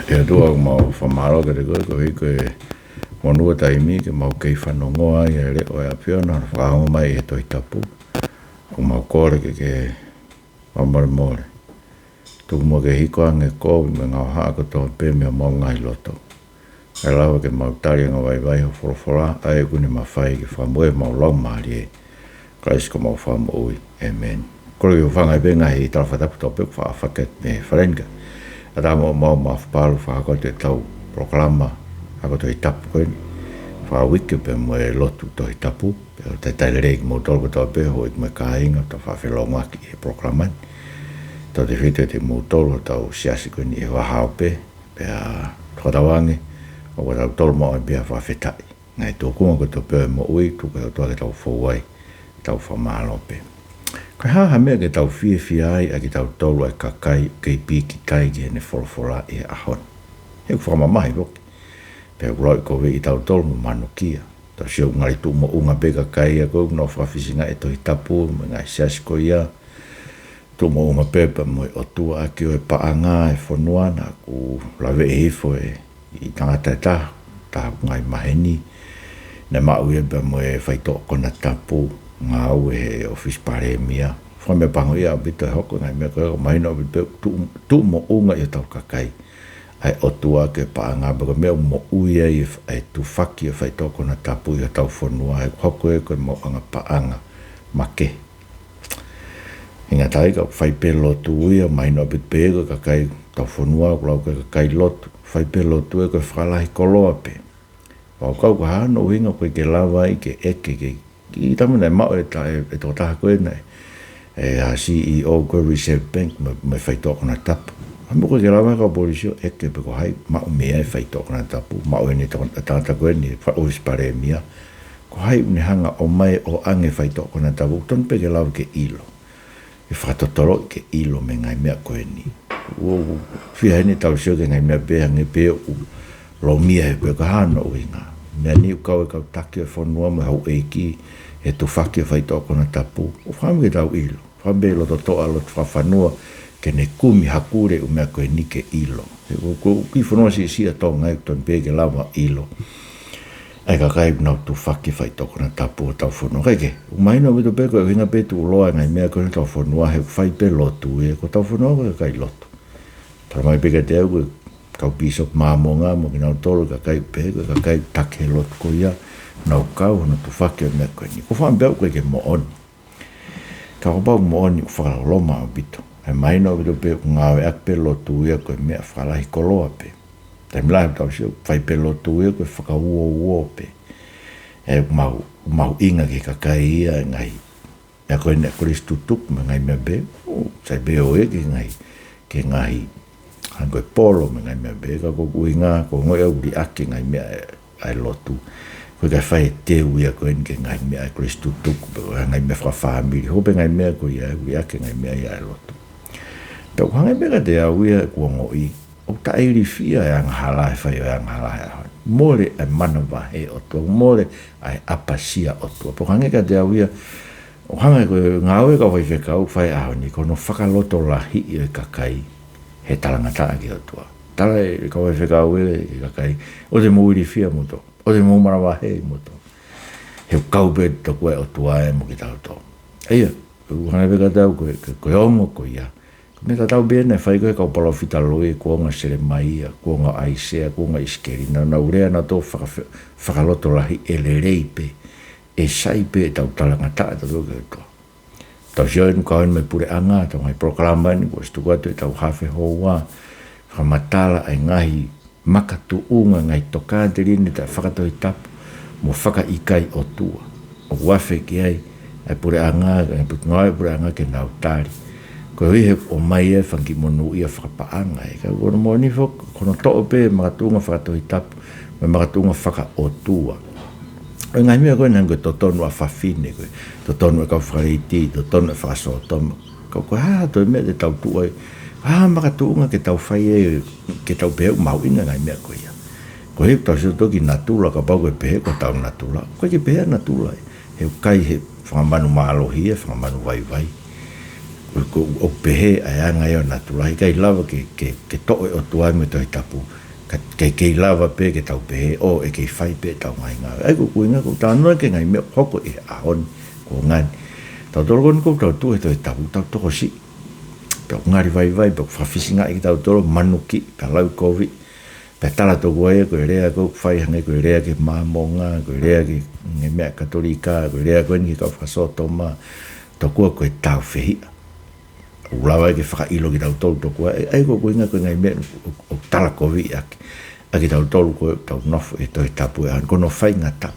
E tua mau whamaro ke te koe hiko e monua taimi ke mau kei whanongoa i e leo e apiona whakahonga mai e toi tapu. O mau kore ke mamare more. Tuku mo ke hiko ange koe me ngau haa ko toa pe mea mau ngai loto. E lawa ke mau tari ngā vai ho whorofora a e kuni mawhai ke whamoe mau lau maari e. Christ ko mau whamo ui. Amen. Kore i whangai benga i talawhatapu tope whaafaket me wharenga. Ata mo mau whapalu whakako te tau proklama ako to i tapu koe. Whawike pe mo e lotu to i tapu. Pe o te tairei ki mo tolko to pe ho i me kāinga to whawhelonga ki e proklamani. To te white te mo tolko tau siasi koe ni e wahao pe. Pe a tōtawange. O ko tau tolo mo e bia whawhetai. Ngai tō kunga ko to pe mo ui tu ko tau ke tau whauai. Tau whamalo pe. Kai haha mea ke tau fiefia'ai a ki tau tolu e kakai kei piki kai ki hene wholofora e ahon. He ku whamamahi roki. Pea kuroi ko we i tau tolu mo manu kia. Tau siau ngari tu mo unga pe kakai a kou no whafisinga e tohi tapu me ngai siasi ko ia. Tu mo unga pepa mo e otua a ki o e paanga e whonuana ku lawe e hifo e i tangata e taha. Taha ngai maheni. Ne mau e pe mo e whaito kona tapu. Ngā au e office pare mia. Whame pango ia bito e hoko ngai mea koe mai no bito tu mo unga i tau kakai. Ai otua ke paanga bako mea mo uia i tu whaki e whai toko na tapu i tau whanua. Ai hoko e koe mo anga paanga make. Inga tai ka whai pe lotu uia mai no bito pe ego kakai tau whanua kulau ke kakai lotu. Whai pe lotu e koe whalahi koloa pe. Wau kau ka hano uhinga koe ke lawa i ke eke ke ki tamana mau e tō taha koe nei. E a CEO koe Reserve Bank me whaitoko na tapu. Hamo koe ke lawa ka polisio eke pe ko hai mau mea e whaitoko na tapu. Mau e ne tangata koe ni office pare mia. Ko hai une hanga o mai o ange whaitoko na tapu. Ton pe ke lawa ke ilo. E whatotoro ke ilo me ngai mea koe ni. Whia hene tau sio ke ngai mea pe hange pe u lo mia e pe ka hano uinga. Mea ni ukau e kau taki e whanua me hau eiki e tu whaki e whaitoko na tapu. O whamu ke tau ilo. Whambe lo to toa lo tu whanua ke ne kumi hakure u mea koe ni ke ilo. Ki whanua si sia tō ngai ton pe ke lawa ilo. Ai ka kai nau tu whaki whaitoko na tapu o tau whanua. Kai ke, u maina wito pe koe hinga pe tu uloa ngai mea koe tau whanua he whai pe lotu e ko tau whanua koe kai lotu. Tara mai pe ke te au koe kau pisok māmonga mo ki nau tolo ka kai pego, ka kai take lot ko ia, nau kau hana tu whake o mea koe ni. Ko whaambeu koe ke mooni. Ka whabau mooni ku whakaloloma o bito. E maina o bito pe ngāwe ak pe lotu ia koe mea whakalahi koloa pe. Tai milahi tau sio, whai pe lotu ia koe whakauo pe. E mau inga ke ka kai ia ngai. Mea koe ne kore stutuk me ngai mea be. Sai be o e ke ngai. Han koe polo me ngai mea beka ko kuinga ko ngoi au di ake ngai mea ai lotu. Koe kai whai te uia koe ke ngai mea ai Kristu tuku ngai mea whawhamiri. Hope ngai mea koe ia au di ake ngai mea ai lotu. Tau hangai mea te au ia kua ngoi. O ta eiri fia e angahala e whai o angahala e ahoi. More ai manawa he o tua. More ai apasia o tua. Po hangai ka te au ia o hangai koe ngāwe ka whai whekau whai ahoi ni kono whakaloto lahi i e kakai. He talangata ki o tua. Tala e kawa whekau e kakai. O te mōiri fia moto. O te mōmarawa hei moto. He kaupe to koe o tua e mo ki tau tō. Eia, hana wheka tau koe ongo koe ia. Me ka tau bēne whai koe kau palo whita loe kuonga sere mai ia, kuonga aisea, kuonga iskeri. Na urea na tō whakaloto lahi ele reipe. E saipe e tau talangata e tau koe toa. Tau sioi nu kawen me pure anga, tau ngai proklama ni, kua stu katu e tau hawhe hoa, whamatala ai ngahi makatu unga ngai toka te rini ta whakatoi tapu, mo whaka ikai o tua. O wafe ki ai, ai pure anga, ai putungai pure anga ke nau tari. Koe hui he o mai e whanki monu ia whakapaanga e, ka kono mo ni fok, kono to'o pe makatunga whakatoi tapu, me makatunga whaka o tua. O ngai mea koe nango totonu a whawhine koe, totonu e kau whareiti, totonu e whasotoma. Kau koe toi mea te tau tuai, makatuunga ke tau whai e, ke tau peheu mau ina ngai mea koe ia. Ko he tau sio toki natula, ka pau koe pehe ko tau natula. Koe ke pehe natula e, he kai he whamanu maalohi e, whamanu vai vai. o pehe ai anga yo naturai kai lava ke to o tua me to tapu ke lava pe ke tau pehe o e ke fai pe tau mai nga ai ko kuinga ko tano ke ngai me hoko e ahon ko ngan tau toro ko tau tu e to tapu tau to si pe ngari vai pe fa fisinga e tau toro manuki pe lau covid pe tala to goe ko rea ko fai hange ko rea ke mamonga ko rea ke nge me katolika ko rea ko ni ka fa so toma to ko tau fehi ulawa ke whaka ilo ki tau tolu toko ai ko kuinga ko ngai me o tala kovi a ki tau tolu ko tau nofo e toi tapu e an kono whai ngata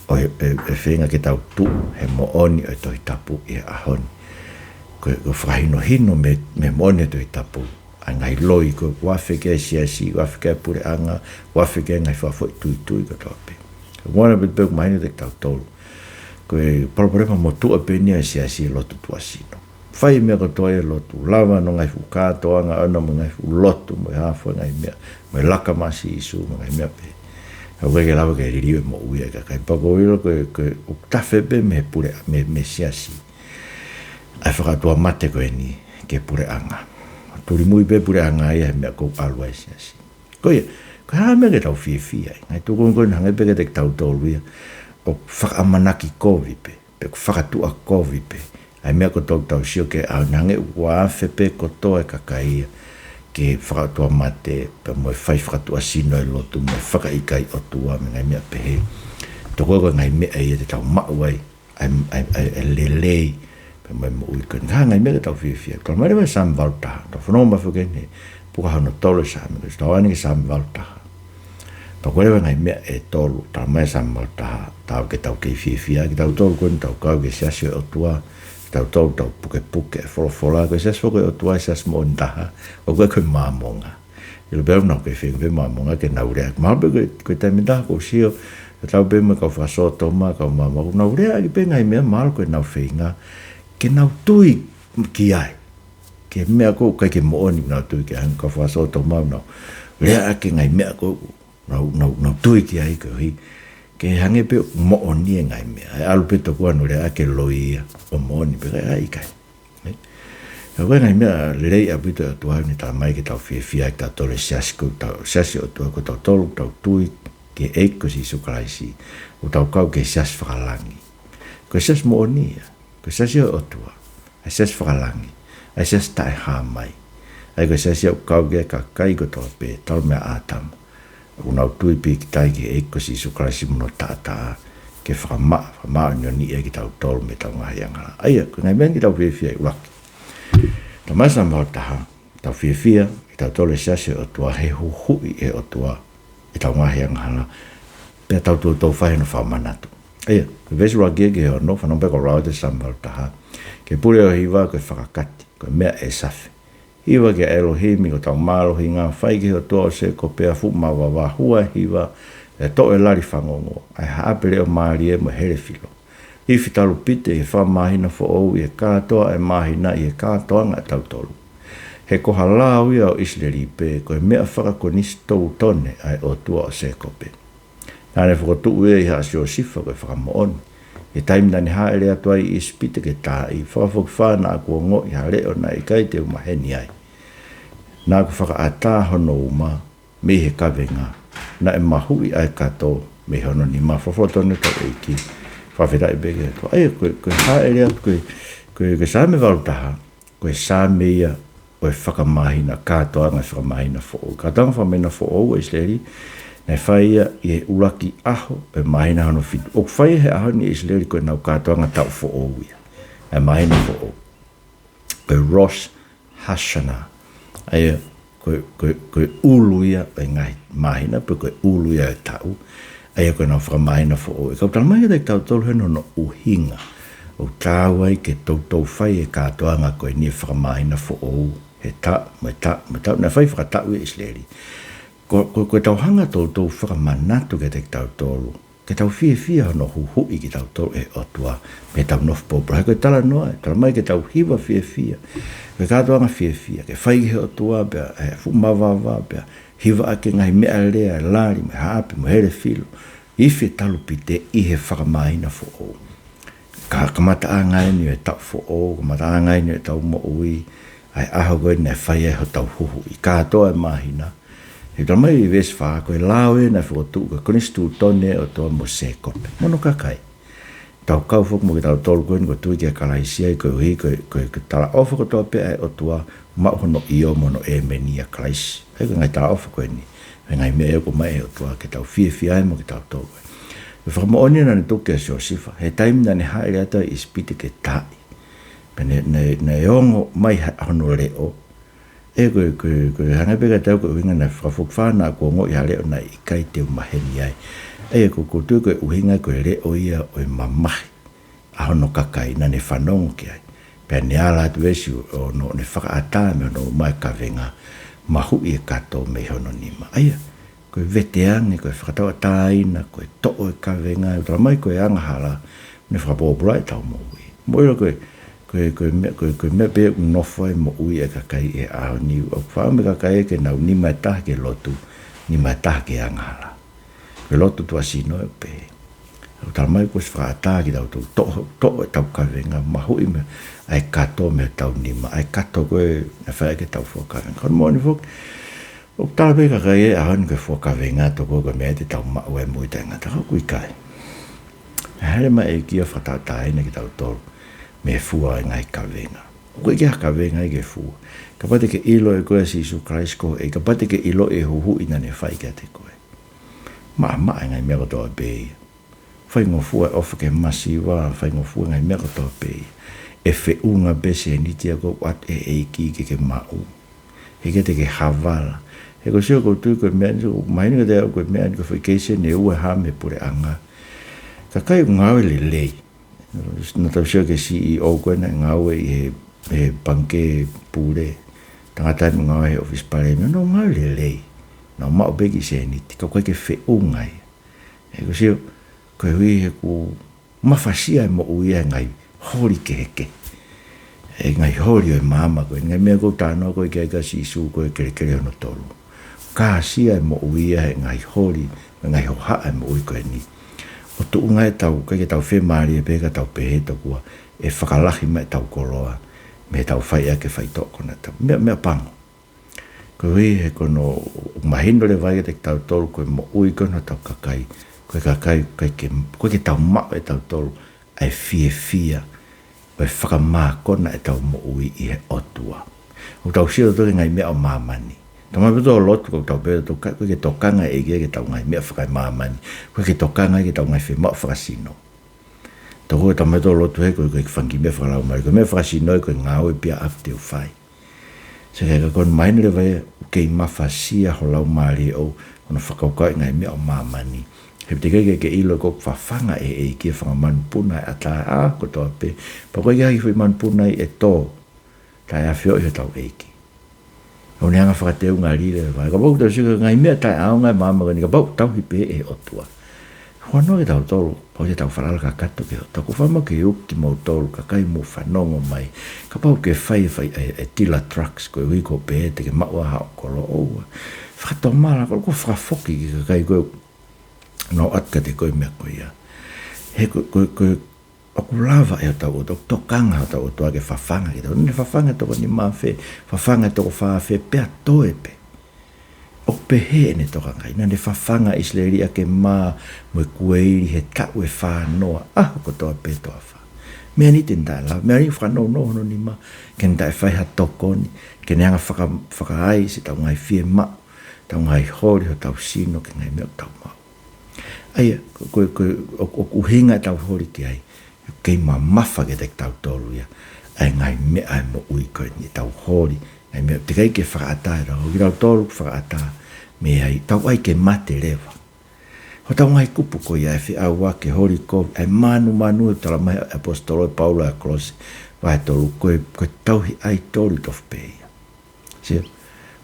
o e whenga ki tau tu he mo'oni e toi tapu e ahon ko whahino hino me mo'oni e toi tapu a ngai loi ko wawhike siasi wawhike pure anga wawhike ngai whafo tui ko tau pe wana bet pek mahina te tau tolu ko e paraparepa mo tu a penia siasi lotu tuasino fai mea katoa e lotu, lava no ngai fu kātoanga, ana mo ngai fu lotu, mo e hawha ngai mea, mo e laka masi isu, mo ngai mea pe. Hau ke lava ke ririwe mo uia ka kai pako ilo ke o tawhe pe me pure, me siasi. Ai whakatoa mate koe ni, ke pure anga. Turi mui pe pure anga ia mea kou alua e siasi. Koe, koe haa mea ke tau fia. Ngai tukon koe hangai pe ke te tau tolu ia, o whakamanaki kovi pe, pe whakatua kovi pe. Ai mea ko tau sio ke au nange ua fepe ko toa e kakaia ke whakatua mate pe mo e whai whakatua sino e lotu mo e whakaikai o tua me ngai mea pehe toko ko ngai mea e te tau mauai ai lelei pe mo e mo ui kani ngai mea ke tau fia kala mai rewa Saame valtaha tau whanau mafu kene puka hano tolo Saame kasi tau ani ke Saame valtaha pa koe rewa ngai mea e tolu tau mai Saame valtaha tau ke tau kei fia ke tau tolu kone tau kau ke siasio o tua tau puke fola ko ses fo ko tua ses mo ndaha o ko mamonga il be no ke fe be mamonga ke na ure ma be ko ta minda ko sio tau be me ko fa so toma ko mama na ure ai be ngai me mal ko na feinga ke na tui ki ai ke me ko ke mo oni na tui ke an ko fa so toma no ure a ke ngai me ko na tui ki ai ko hi ke hange pe mo oni ngai me ai alu pe to ko no le ake loia o mo ni pe ai kai e ko ngai me le a bito to ani ta mai ke ta fia ta to le siasko ta siasio to ko ta to tui ke e ko si su kraisi o ta ka ke sias fralangi ko sias mo oni ko siasio o to ai sias fralangi ai sias ta ha mai ai ko siasio ka ke ka kai ko to pe tal me atam una tui pi tai ke e ko si su kraisi mo tata ke frama nyo ni e ki tau tol me tau ngahayanga ai ko ngai men ki tau fia ulak ta masa mo ta tau fia ki tau tol siasi o tua he hu e o tua e tau ngahayanga pe tau to fai no fa manatu ai ko vesu ra ge no fa no pe ko ra te sambal ta ke pure o hiva ko whakakati ko mea e safi hiwa ke Elohim ko tau malo hinga whai ki ho toa se ko pea fu mawawa hua hiwa e to e lari whangongo ai haapere o maari e mo here filo i fitalu pite i wha mahina fo ou i e kātoa e mahina i e kātoa ngā tau tolu he ko halau ia o Israeli pe ko e mea whakakonisi tou tone ai o tua o se ko pe nane whakotu ue i haasio sifa ko e whakamooni e taimi nani haere atua i ispite ke tā i whakafok whana a kua ngo i hale o na i kai te umaheni ai nā ku whakaata hono uma me he kawenga na e mahui ai kato me hono ni ma whawhotone tau eiki whawhera i bege ato ai koe haere atu koe Saame valtaha koe Saame ia o e whakamahina katoa ngai whakamahina fo'o katoa whamena fo'o e Israeli nei whai ia i e uraki aho e mahina hono fitu o whai he aho ni Israeli koe nau katoa ngai tau fo'o ia e mahina fo'o koe Rosh Hashanah ai koe ulu ia e ngai mahina pe koe ulu ia e tau ai koe nau whakamahina fo'o e kau talamai e tau tolu heno no uhinga o tāwai ke tau whai e katoa ngai koe ni whakamahina fo'o he ta me ta na whai whakatau e Israeli ko tau hanga tau whakamanatu ke te tau tolu ke tau fia no hui ki tau tolu e otua me tau nof pobra ko tala noa tala mai ke tau hiwa fia ke katoa nga fia ke whai he otua pe fu mawava pe hiwa ake ngai mea lea lari me haapi mo here filo i fi talu pite i he whakamahina fo o Kamataanga ni e tau fo'o, kamataanga ni e tau mo'ui, ai aho koe ne whai e ho tau huhu, i kātoa e mahina. He tau mai i ves wha, koe lawe na whotu, ka konistu tone o toa mo se kope. Mono kakai. Tau kau fok mo ki tau tolu koe ni ko tui ki a kalaisia i koe hui, koe tala ofa ko toa pe ai o tua, mauhono iyo mono e meni a kalaisi. Hei koe ngai tala ofa koe ni, ngai mea e ko mai e o tua, ke tau fiefia'anga mo ki tau tolu koe. Whakamo'oni na ne tuke a siosifa. He taimi na ne haere ata i spiti ke tai. Ne ongo mai hono leo. E koe hanga peka tau koe uhinga na whakawhana kua ngo i haleo na i kai te umaheni ai. E koe tui koe uhinga koe leo ia o i mamahi. A hono kakai na ne whanongo ki ai. Pea ne ala atu esi o no ne whakaata me no mai kawenga. Mahu i e kato me hono nima. Aia. Koe veteangi, koe whakatawa tāina, koe to'o e kawenga, e tara mai koe angahala, ne whakapōpura e tau mo ui. Moira koe mea pēr nofo e mo ui e kakai e aho ni, o whaame kakai e ke nau ni mai taha ke lotu, ni mai taha ke angahala. Koe lotu tua sino e pē. O tara mai koe whakata ki tau to'o e tau kawenga, mahu i me, ai kato me tau nima, ai kato koe e whae ke tau whakawenga. Kono mo ni fok, o tala pe kakai e ahon koe whakawenga toko koe mea te tau mau e mui te ngata kau kui kai. Hele mai e kia whatataina ki tau tolu me fua e ngai kawenga. Koe kia kawenga e ke fua. Ka pate ke ilo e koe si Isu Christ ko e ka pate ke ilo e huhu ina ne whai kia te koe. Maa e ngai mea kotoa pēia. Whai ngō fua e ofa ke masi wā, whai ngō fua ngai mea kotoa pēia. E whiunga bese e nitia ko wat e eiki ke mau. He ke te ke havala. E ko sio ko tui koe mea niso, mai ni ka te au koe mea ni ko whaikeise ne ua hame pure anga. Ka kai ngawe le lei. Na tau sio ke CEO koe na ngawe i he banke pure. Tangatai mo ngawe he office pare, no ngawe le lei. Na mao begi se niti, ka koe ke whiungai. E ko sio, koe hui he ku mawhasia e mo uia ngai hori ke heke. E ngai hori o e mama koe, ngai mea kou tānoa koe ke eka si isu koe kere hono tolu. Ka sia e mo uia he ngai hori, ngai hoha e mo ui koe ni. O tu unga e tau, kai ke tau whemari e peka tau peheto kua, e whakalahi mai tau koloa, me tau whai ake whai toko na tau. Mea pango. Koe hui he kono, mahino le vai te tau tolu, koe mo ui kono tau kakai, koe kakai, koe ke tau mao e tau tolu, ai fie, koe whakamā kona e tau mo ui i he otua. O tau sio toke ngai mea o mamani. Tama beto o lotu ko tau beto koe ke tokanga e ke tau ngai mea whakai mamani. Koe ke tokanga e ke tau ngai whemau whakasino. Toko e tama beto o lotu he koe ke whangi mea whakalau mari. Koe mea whakasino e koe ngāo e pia afte o whai. Se kei ka koe maini le vai kei mawhasia ho lau mari o kono whakaukai ngai mea o mamani. He te kei ke ilo ko whawhanga e kia whangamanpuna e ata a ko toa pe. Pa koe kia ki whangamanpuna e tō. Tai a whio i he tau eiki. O ne anga whakateu ngā rire vai. Ka pau tau sika ngai mea tai ao ngai mama ni ka pau tau hipe e otua. Hoano ke tau tolu, pau te tau whalala ka kato ke o. Taku whama ke ukti mau tolu, ka kai mo whanongo mai. Ka pau ke whai e tila trucks koe hui ko pe te ke maua hao kolo oua. Whakato mara, ko whakafoki ki ka kai koe no atka te koe mea koe ia. He koe aku lava e tau o tokanga tau o toa ke whawhanga ki tau. Nene whawhanga toko ni mawhe, whawhanga toko whawhe pea toe pe. O pe he ne toka ngai. Nene whawhanga isleri a ke mā mo e kueiri he tau e whanoa. Ko toa pe toa wha. Mea ni tenda la, mea ni whanau no hono ni ma. Ken tae whaiha toko ni. Ken anga whakaai se tau ngai fie ma. Tau ngai hori ho tau sino ke ngai mea tau mau. Aia, o uhinga tau hori ki ai. Kei mawha ke te tau tolu ia. Ai ngai mea ai mo ui koe ni tau hori. Ai mea te kai ke whakaata e rau. Ki tau tolu whakaata. Me ai tau ai ke mate rewa. Ho tau ngai kupu koe ia e whi au wake hori koe. Ai manu e tala mai apostolo e Paulo a Klosi. Vai tolu koe tauhi ai tolu tof peia. Sia.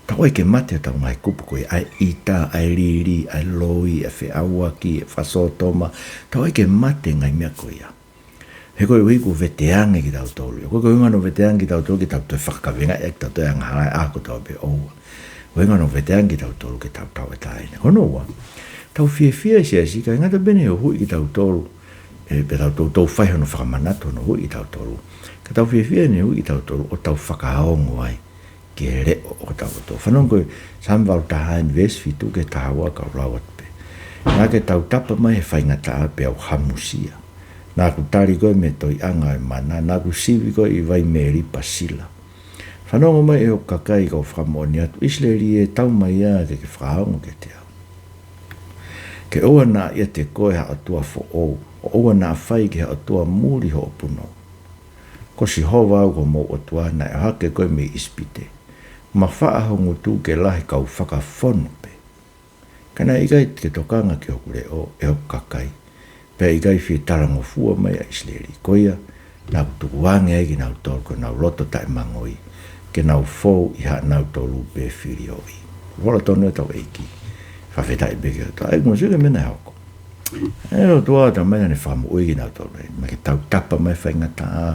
Tau ai ke mate tau ngai kupu koe. Ai ita, ai riri, ai loi, ai whi au waki, ai whasotoma. Tau ai ke mate ngai mea koe ia. He koe ui ku veteange ki tau tolu. Koe koe ngano veteange ki tau tolu ki tau tue whakawenga e ki tau tue angaharai a ko tau pe oua. Koe ngano veteange ki tau tolu ki tau tau e taine. Hono ua. Tau fie si si ka ngata bene o hui ki tau tolu. pe tau whai hono whakamanato no hui i tau tolu. Ka tau whiawhia ni hui i tau tolu o tau whakaongo ai ke reo o tau tolu. Whanong koe samwau taha invest fitu ke tahawa ka rawat pe. Nā ke tau tapa mai he whaingata a pe au hamusia. Nā ku tari koe me toi anga e mana, nā ku siwi koe i vai meri pasila. Whanonga mai e o kakai ka o whakamoni atu, Isleri e tau mai a ke whakaongo ke te au. Ke oa nā ia te koe ha atua fo ou, o oa nā whai ke ha atua muri ho puno. Ko si hova au ko mo atua na e hake koe me ispite. Ma whaahongu tū ke lahi kau whakawhonu pe. Kana ikai ke tokanga ki hoku reo e o kakai. Pe ikai whi tarango fua mai a Isleri. Koia, nā kutukuange ai ki nau tolu ko nau loto tae mangoi. Ke nau fōu i ha nau tolu pe whiri oi. Wala tonu e tau eiki. Whawhetai beke o tau. Ai kuma suke mena hoko. E o tua tau mena ne whamu ui ki nau tolu. Ma ke tau tapa mai whaingata a.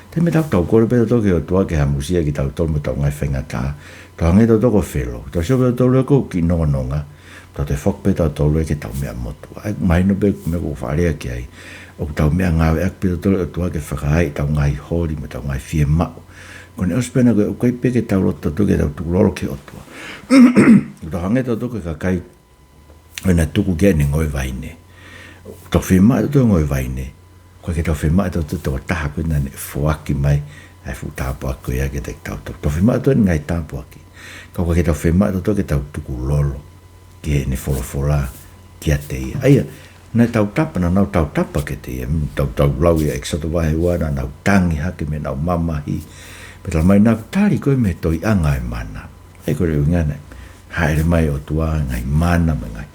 Te me tau kore peta toke o tua ke hamusia ki tau tolu mo tau ngai whaingata a. Tau hange tau toko whelo. Tau siope o tolu e kou ki nonga. Tau te whok peta o tolu e ke tau mea motu. Ai maino pe me kou wharea ki ai. O tau mea ngawe ak peta tolu o tua ke whakahai tau ngai hori mo tau ngai fie mau. Kone ospena koe ukai peke tau loto tuke tau tukulolo ke otua. Tau hange tau tuke kakai na tuku kia ni ngoi vaine. Tau whima e tau ngoi vaine. Koe ke tau whima e tau tau taha koe nane fuaki mai ai fu tāpua koe ake te tau tau. Tau whima e tau ngai tāpua ki. Koe ke tau whima e tau tuke tau tukulolo ke ne wholofola kia te ia. Aia, nai tau tapa na nau tau tapa ke te ia. Tau lau ia eksato wahe wana nau tangi hake me nau mamahi. Peta mai nā tari koe me toi anga e mana. E koe reu ngana. Haere mai o tua ngai mana me ngai.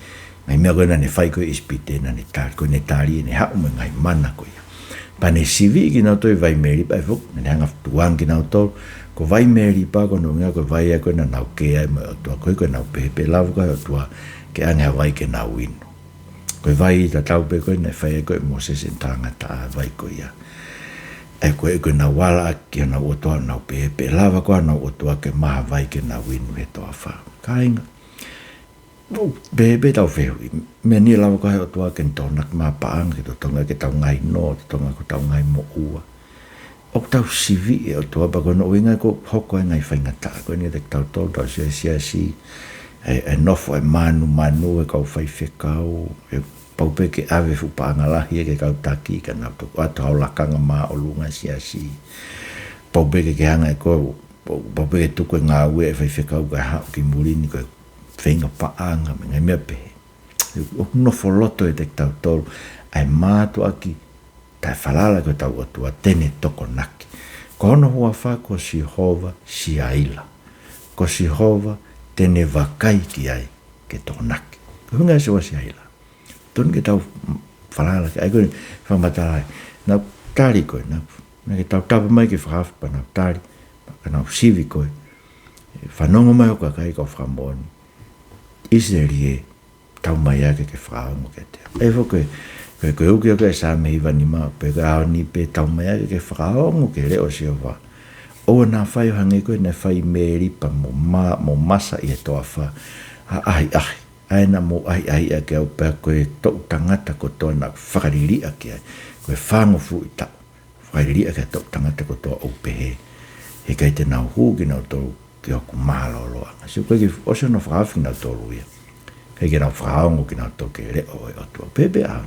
Ngai mea koe nane whai koe ispite nane tari. Koe ne tari e ne hau me ngai mana koe. Pane sivi ki nau toi vai meri pa e fuk. Nane hanga tuang ki nau tol. Ko vai meri pa kono ngā koe vai a koe na nau kea e me o tua. Koe koe nau pepe lavu koe o tua. Ke anga vai ke nau inu. Koe vai ta tau pe koe ne whai e koe mo se sentanga ta vai koe ia. E koe na wala ki na otoa na pe lava ko na otoa ke maha vai ke na winu he toa wha. Kainga. Bebe tau whehu. Me ni lava ko he otoa ke ntonak maa paanga ke to tonga ke tau ngai no, te tonga ko tau ngai mo ua. O tau sivi e otoa pa kono winga ko hoko e ngai whaingata. Koe ni te tau tau tau sia si. E nofo e manu e kau whai whekau. E paupe ke ave fu paanga lahi e ke kau taki ka nau tuku atu hau lakanga maa o lunga si. Paupe ke hanga e koe, paupe ke tuku e ngā ue e whaiwhekau ka hau ki murini koe whenga paanga me ngai mea pehe. O nofo loto e te tau tolu, ai mātu aki, tai whalala koe tau atua tene toko naki. Ko hono hua wha ko si hova si aila. Ko si hova tene wakai ki ai ke toko naki. Ko hunga se wa si aila. Tun ke tau whalala ke ai koe whamatarai. Nau tari koe, nau ke tau tapa mai ke whakawhipa nau tari, ka nau sivi koe. Whanonga mai o kakai ka whakamoni. Isleri e tau mai ake ke whakaongo ke te. E fo koe uki o koe Saame hiva ni maa, pe koe ao ni pe tau mai ake ke whakaongo ke reo si o wha. Oa nā whai o hange koe na whai meripa mo masa i e toa wha. Ahi. Aina mo ai a ke au pēr koe tau tangata ko toa na whakariri a ke ai. Koe whango fu i tau. Whakariri a ke tau tangata ko toa au pehe. He kai te nau hū ki nau tolu ki hoku mahaloloa. Si koe ki osio no whakawhi nau tolu ia. Kai ke nau whakaongo ki nau tolu ke reo e atua. Pepe au.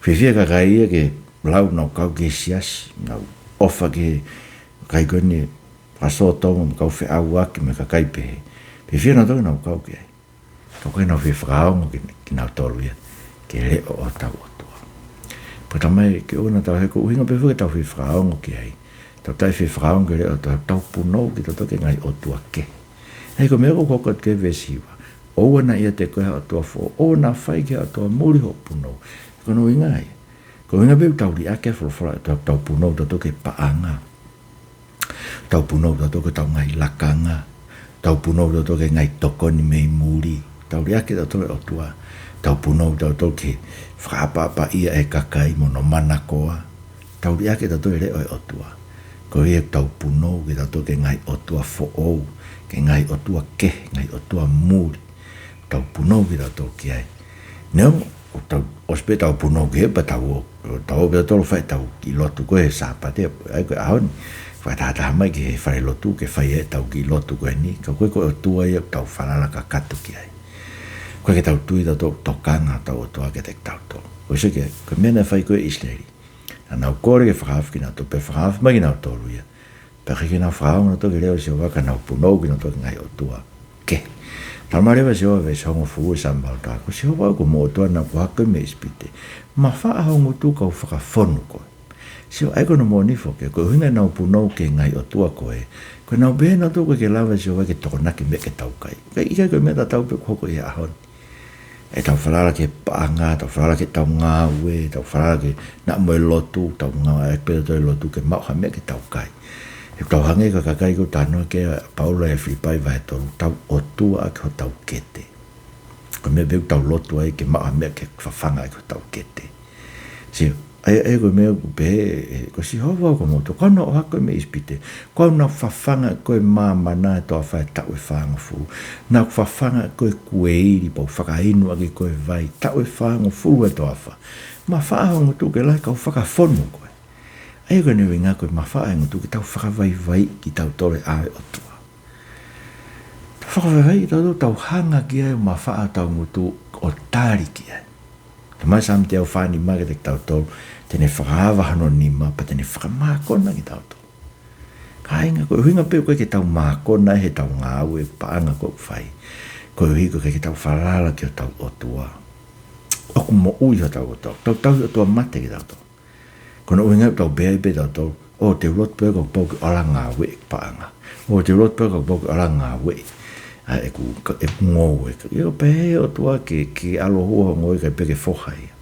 Whiwhia ka kai ia ke lau nau kau ke siasi. Nau ofa ke kai koe ni whasoa tonga mo kau whi au aki me ka kai pehe. Whiwhia nau tolu nau kau ke ai. Tau koe nau whiwhakaongo ki nau tolu ia, ke reo o tau atua. Pata mai ke una tau heko uhinga pefu ke tau whiwhakaongo ki ai. Tau tai whiwhakaongo ke reo tau punou ki tau toke ngai otua ke. Hei ko meko kokot ke vesiwa. Oua na ia te koe atua fo, oua na whai ke atua muri ho punou. Ko no inga ai. Ko inga pefu tau li ake whalawhala tau punou tau toke paanga. Tau punou tau toke tau ngai lakanga. Tau punou tau toke ngai tokoni mei muri. Tau riake tau tole o tua. Tau punou tau toke whakapapa ia e kakai mono mana koa. Tau riake tau tole reo e o tua. Ko ia tau punou ki tau toke ngai o tua fo ou. Ke ngai o tua ke, ngai o tua muri. Tau punou ki tau toke ai. Neo o spe tau puno ke pa tau be tolo fai tau ki lotu ko e sapa te ai ko aon fa ta mai ke fai lotu ke fai e tau ki lotu ko ni ko tu ai tau fala ka katu ki ai ko ke tau tu da to kanga tau to ke te tau to o se ke mena fai ko isleri ana ko ke fraf ki na to pe fraf mai na to lu ya pe ke na fraf na to ke le se va ka na puno ki na to ngai o tua ke Palmareva se o ve songo fu sambal ta ko se o ko mo to na ko ka me spite ma fa a ngo tu ka fa fonu ko se ai ko no mo ni fo ke ko hinga na pu no ke ngai o tua ko e ko na be na to ko ke lava se o ke to na ke me ke tau kai ke i ke me ta tau pe ko ya hon e tau fala ke panga tau fala ke tau nga we tau fala ke na mo lotu tau nga e pe to lotu ke ma ha me ke tau kai e tau hange ka kai ko tano ke Paula e flipai vai to tau o tua ko tau kete ko me be tau lotu ai ke ma me ke fafanga ko tau kete si ai ko me be ko si hova ko mo to kono ha ko me ispite ko na fafanga ko mama na to fa tau e fanga fu na fafanga ko kueiri po faka inu aki ko vai tau e fanga fu e to fa ma fa ho tu ke la ka faka fonu ko ai ko ne winga ko mafaa ngo tu ki tau whakawai ki tau tore ae o tua. Whakawai tau hanga ki ai mafaa tau ngutu o tari ki ai. Te mai sam te au whani mage te tau tau tene whakawa hano nima pa tene whakamākona ki tau tau. Ka inga ko hinga pe ko ki tau mākona he tau ngāu e paanga ko whai. Ko hiko ki tau wharala ki o tau o tua. Oku mo ui o tau o tau. Tau o tua mate ki tau tau. Kono uinga tau bea be tau o te rot pe ko poku ala ngā we paanga. O te rot pe ko poku ala ngā we. A e ku ngō we. Io pe o tua ki alo hua ngoi kai pe ke fohai.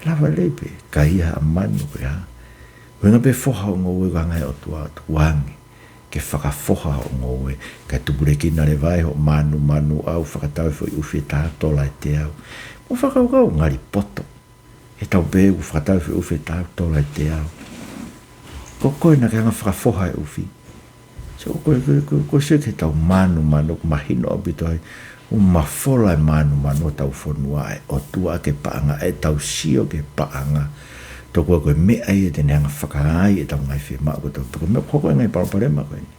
Lava leipe, ka ia a manu pe ha. Uinga pe foha o ngō we ka ngai o tua tuangi. Ke whakafoha o ngō we. Kai tupure ki na le vai ho manu au whakatau fo i uwhi tātola e te au. Mo whakaukau ngari poto. E tau be u whakatau fi uwhi tau tola te au. Ko koe na kia ngā whakafoha e uwhi. So ko se ke tau manu ku mahino o bito ai. Mafola e manu o tau whanua e o tua ke paanga e tau sio ke paanga. Tō koe me ai e tene anga whakaai e tau ngai whi maa koe tau. Pako me koko e ngai paraparema koe ni.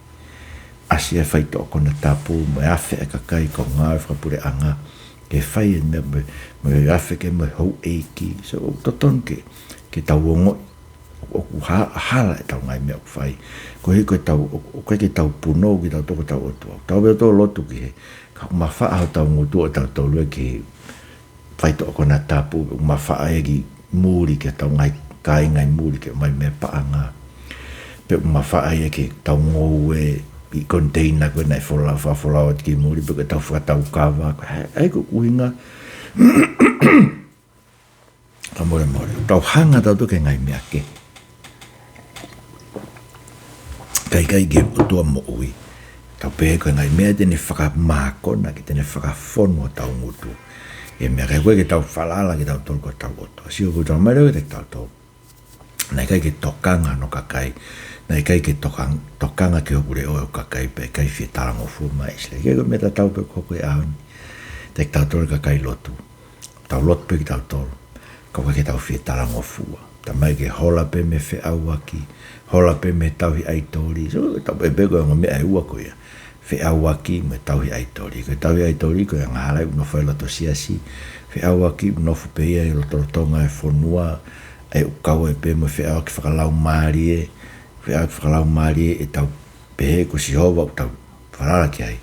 Asi e whai tō kona tapu me awhi e kakai ko ngā e whakapure anga. Ke whai e me awhi ke me hou eiki. So toton ke tau ongo. O hala e tau ngai mea ku whai. Ko hei koe tau, koe ke tau puno ki tau toko tau otua. Tau bea tō lotu ki he. Ka ma wha au tau ngutu o tau tau lue ki whai tō kona tapu. Ma wha e ki mūri ke tau ngai kai ngai mūri ke mai mea paanga. Pe ma wha e ki tau ngou e i container koe nai wholau at ki mūri. Pe ke tau whakatau kawa. Ei ko uinga. Ka more. Tau hanga tau toke ngai mea ke. Kai ke tua mo ui. Tau pehe koe ngai mea tene whakamākona ki tene whakafono tau ngutu. E mea kai koe ke tau whalala ki tau tolko tau oto. Sio koe tau mai reo ke tau tau. Nai kai ke tokanga no kakai. Nai kai ke tokanga ki hopure o kakai pe kai fie tarango fu mai. Sile ke koe mea tau pe koko e aoni. Te tau tolu kakai lotu. Tau lotu pe ki tau tolu. Kau ke tau fie tarango fua. Ta mai ke hola pe me fe awaki. Hola pe me tauhi aitori. So tau pe koe ngā mea e ua koe. Fe awaki me tauhi aitori. Koe tauhi aitori koe ngā halai unofo e loto siasi. Fe awaki unofo pe ia e loto tonga e whonua. E ukau e pe me fe awaki whakalau maari e. Fe awaki whakalau maari e tau pehe ko si hova tau wharara ki ai.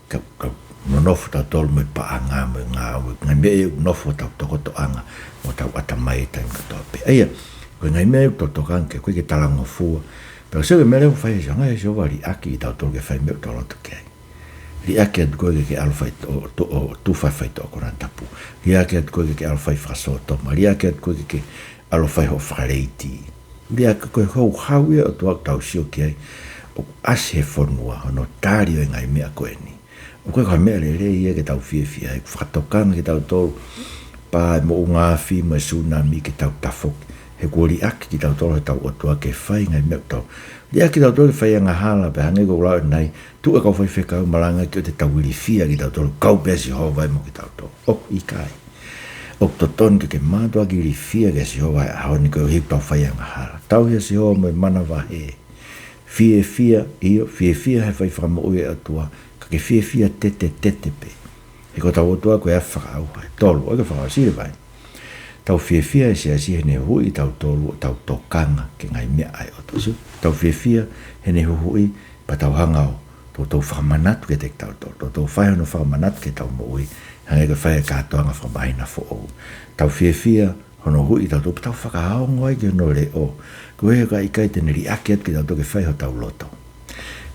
Ka nonofo tau tolu me paanga me ngā mea e unofo tau tokoto anga. Mo tau atamai e taim katoa pe. Eia. Koe ngai mea to kanke, koe ke talango fua. Pero se ke mea leo whai e ngai e se ova ri aki i tau tolu ke whai mea to loto ke ai. Ri aki atu koe ke alo whai tu whai to kona tapu. Ri aki atu koe ke alo whai whakaso toma. Ri aki atu koe ke alo whai ho whakareiti. Ri aki koe hou hauia o tuak tau sio ke ai. O ase he whonua, ono tāri o ngai mea koe ni. O koe koe mea le ia ke tau fiefia'anga ai. Whakatokanga ke tau tolu. Pa mo ungafi, mo tsunami ke tau tafoki. He kua li aki ki tau tolo he tau otua ke whai ngai mea tau. Li aki tau tolo ke whai anga hala pe hange ko lau nai. Tu e kau whai whekau malanga ki o te tau wili fia ki tau tolo. Kau pea si hoa vai mo ki tau tolo. O i kai. o toton ke matua ki li fia ke si hoa a honi ko hi tau fiefia'anga hala. Tau hia si hoa mo mana wa he. Fiefi'a io, fiefi'a he whai whamo ue atua, ka ke fiefi'a tete pe. He ko tau atua koe a whakau hai, tolu, oika whakau sire vai. Tau fiefi'a e si hene hui tau tolu, tau tokanga ke ngai mea ai otu. Tau fiefi'a hene hui pa tau hangau, tau whakamanatu ke tek tau tolu, tau whaihono whakamanatu ke tau mo ui, hange ka whaia kātoanga whamaina fo ou. Tau fiefi'a hono hui tau tau tau whakahao ngoi ki hono le o. Ko hea ka ikai tene ri akeat ki tau toke whaiho tau loto.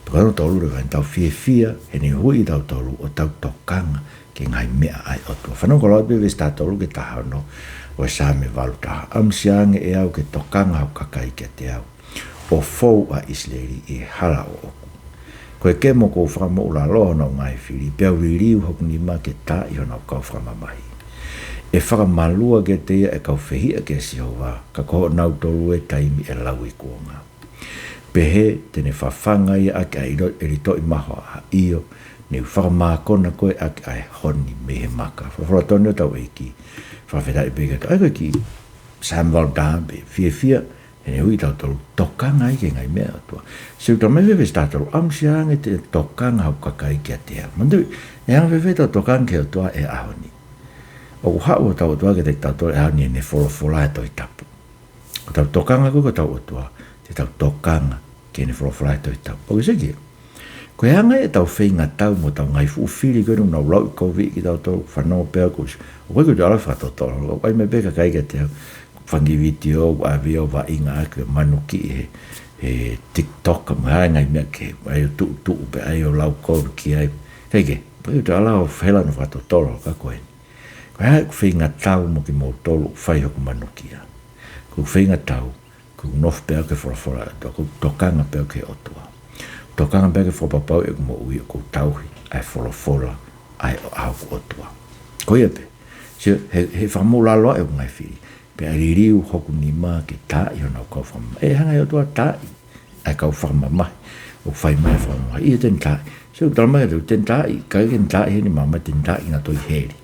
Pakano tau lura kai tau fiefi'a hene hui tau tolu o tau tokanga ke ngai mea ai otua. Whanau ko lau bewe sta tolu ke taha no o Saame walu taha. Amsiange e au ke tokanga au kakai ke te au. O fou a Isleri e hala o oku. Koe ke mo kou whakamo ula loho nau ngai whiri, pia wiriu hoku ni ma ke tā i honau kau whakamamahi. E whakamalua ke te ia e kau whehia ke si hoa, ka koho nau tolu e taimi e lau i kuonga. Pehe tene whawhanga ia ake a iro e rito i maho a io, ne u whakamākona koe ake a honi mehe maka. Whawhatoni o tau eiki, whawheta i peke tau, ai koe ki Saame walu tāmpe, fiefi'a, e hui tau tolu tokanga i ke ngai mea atua. Siu tau mai wewe sta tolu amsiange te tokanga au kakai kia te hea. Mandu, e hanga wewe tau tokanga ke atua e ahoni. O hau o tau atua ke te tau tolu e ahoni e ne wholofola e toi tapu. O tau tokanga koe ko tau atua, te tau tokanga ke ne wholofola e toi tapu. O kiseki, ko e hanga e tau whenga tau mo tau ngai fuufiri koe nung nau lau i COVID ki tau tolu whanau pēr kus. O koe koe te ala whakatotolo, o koe me peka kai ke te hau. Whangi video wa avio wa inga ake manuki he TikTok mga ngai mea ke ai tu pe ai o lau koru ki ai kege pui te ala o whela no whato toro ka koe ko hai ku whinga tau mo ki mo tolu whai hoku manuki a ku whinga tau ku nof pe ake whorafora ku tokanga pe ake otua tokanga pe ake whopapau e ku mo ui ku tauhi ai whorafora ai o au ku otua ko ia pe he whamula loa e ngai whiri pe aririu hoku ni ma ke tā i hona o kau whamama. E hanga i o tua tā i, ai kau whamama, o whai mai whamama. I e ten tā i. Se o tala mai reu ten tā i, kai ken tā i heni mama ten tā i nga toi heri.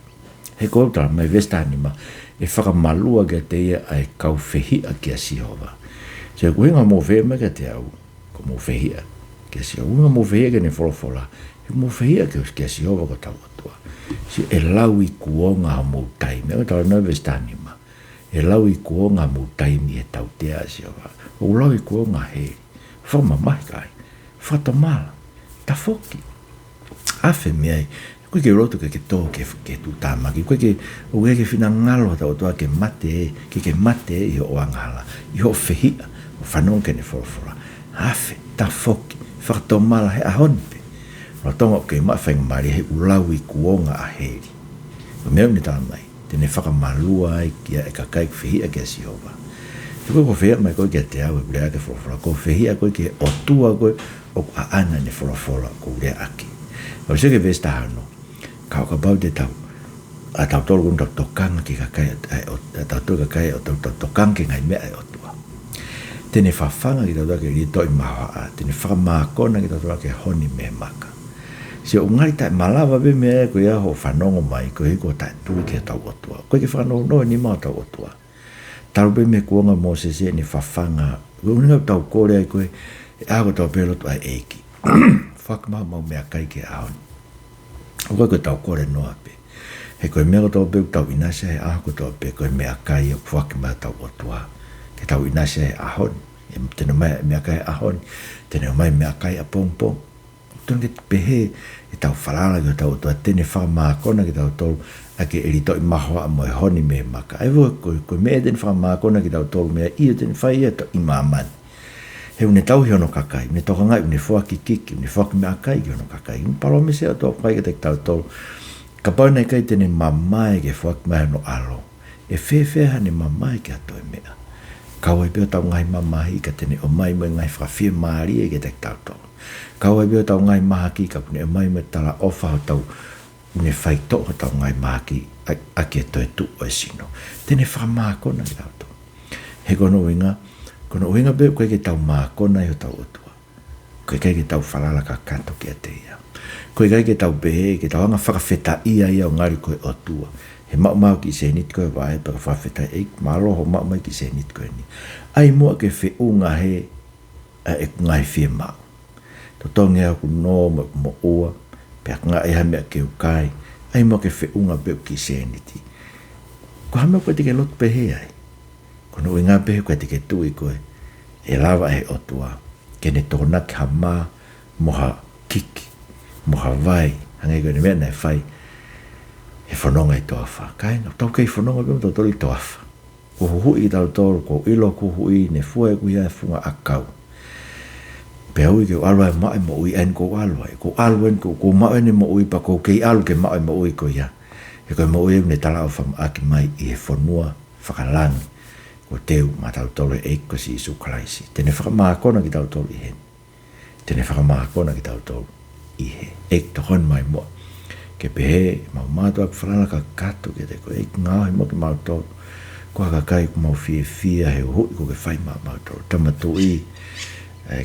He ko o tala mai vesta ni ma, e whakamalua ke te ia ai kau whehia ki a sihova. Se o kuhinga mō whea mai ke te au, ko mō whehia ki a sihova. Kuhinga mō whehia ke ne wholofola, he mō whehia ki a sihova ko tau atua. Se e lau i kuonga ha mō taime, o tala mai vesta ni ma. E lau i kuonga mu taimi e tau te asi o wa. O lau i kuonga he. Whama mai kai. Whatamala. Ta whoki. Awhe mea. Koe ke roto ke tō ke tu tāmaki. Koe ke o ke whina ngalo tau toa ke mate e. Ke mate e i o angala. I o whehia. O whanong ke ne whorofora. Awhe. Ta whoki. Whatamala he ahonpe. Rotonga ke mawhenga mari he u lau i kuonga a heri. O mea ni tala mai. Tene whakamalua ai kia e kakai whihia kia sihova. Te koe ko whihia mai koe kia te au e urea ke whorofora. Ko whihia koe ke otua koe o a ana ne whorofora ko urea aki. O se ke vesta hano, kau ka bau te tau. A tau tolu kong tau tokanga ki kakai, a tau tolu kakai o tau tokanga ki ngai mea e otua. Tene whawhanga ki tau toa ke rito i maha a. Tene whakamākona ki tau toa ke honi me maka. Se o ngai tai malawa be mea ko ia ho whanongo mai ko hiko tai tui ke tau otua. Koe ke whanongo noa ni mau tau otua. Taru be me kuonga mo se se ni whawhanga. Koe uninga tau kore ai koe e ako tau pelotu ai eiki. Whakamaha mau mea kai ke aoni. O koe tau kore noa pe. He koe mea tau peu tau inase he ako tau pe koe mea kai o whakamaha tau otua. Ke tau inase he ahoni. Tene mai mea kai ahoni. Tene mai mea kai a pong. Tone ke pehe e tau whalala ki tau toa tene whakamākona ki tau tolu a ke erito i mahoa mo e honi me maka. Ai voi koe mea tene whakamākona ki tau tolu mea ia tene whai e to i mamani. He une tau hi ono kakai, une toka ngai, une whaki kiki, une whaki mea kai ki ono kakai. Une palo me se a toa whai ke te tau tolu. Ka pau nei kai tene mamai ke whaki mai no alo. E whewheha ne mamai ki a toi mea. Kau e peo tau ngai mamahi ka tene o mai mo ngai whawhia maari e ke te tau tolu. Kau ai beo tau ngai mahaki ka pune mai me tala ofa ho tau une whai toa tau ngai mahaki a ke toi tu o e sino. Tene whamākona i tau toa. He kono uinga beo koe ke tau mākona i o tau otua. Koe kai ke tau whalala ka kato ki a te ia. Koe kai ke tau pehe, ke tau anga whakawheta ia o ngari koe o tua. He mau ki se nit koe wae, paka whawheta malo ho mau ki se nit koe ni. Ai mua ke whiunga he, e kungai whie mau. To tonge aku no mo ua, pe nga e hame a ke ukai, ai mua ke whiunga pe ki se niti. Ko hame koe tike lotu pehe ai. Ko no inga pehe koe tike tui koe, e lava e o tua. Kene tōna ki ha mā, moha kiki, moha vai, hangai koe ne mea nei whai, e whanonga i toa wha. Kai, no tau kei whanonga pēm tō tori toa wha. Ko hui i tau tōru, ko ilo ko hui, ne fua e kuia e funga akau. Pe hui ke alwa e mai mo ui en ko alwa e. Ko alwa en ko mau ene mo ui pa ko kei alu ke mau e mo ui ko ia. E koe mo ui ne tala o wham aki mai i he whanua whakalangi. Ko teu ma tau tolu e ko si isu kalaisi. Tene whakamākona ki tau tolu i he. Tene whakamākona ki tau tolu i he. Eik tohon mai mua. Ke pehe, mau mātua ki whalana ka kato ke te ko eik ngāo he mo ki mau tolu. Ko haka kai ko mau fia he hui ko ke whai mau tolu. Tamatu i,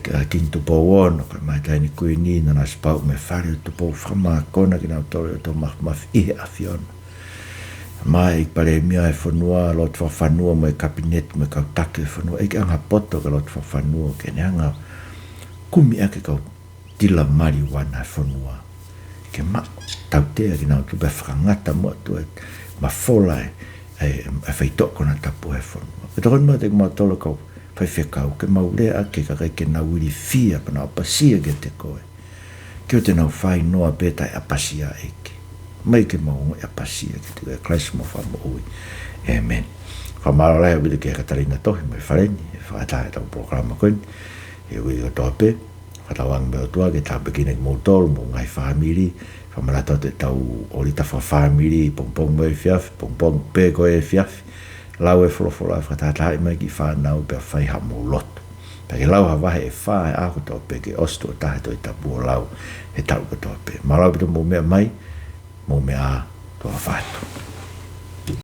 ka kintu po wono, ka mai taini kui ni na spau me whare o tupo whakamākona ki nau tolu o tō maf i he awhiona. Mai ik pare mia e whanua, lot whanua mo e kabinet, mo e kautake e whanua, e ke anga poto ka lot whanua, ke ne anga kumi ake kau tila marijuana e whanua. Ke ma tautea ki nau tupe whakangata mo atu e ma whola e whaitoko na tapu e whanua. E tokon mo te kuma tolo kau whaiwhekau, ke maure ake ka kai ke nau iri fia pa nau apasia ke te koe. Ke o te nau whai noa peta e apasia eke. Mai ke maunga e pasia ki te Christ mo wha ui. Amen. Whamaro lai wili ke Katarina tohi mai whareni, e whaatahe tau programa koini, e ui o tope, whatawang me o tua ke tā pekine ki moutolu, mo ngai whamiri, whamarata te tau orita whamiri, pongpong mo e fiafi, pongpong pe ko e fiafi, lau e wholofola, whatatahe mai ki whanau pe a whaiha mo loto. Pake lau hawahe e whae ako tope, ke ostu o tahe to i tapu o lau, e tau ko tope. Marau pito mo mea mai, mo mea toa whātu.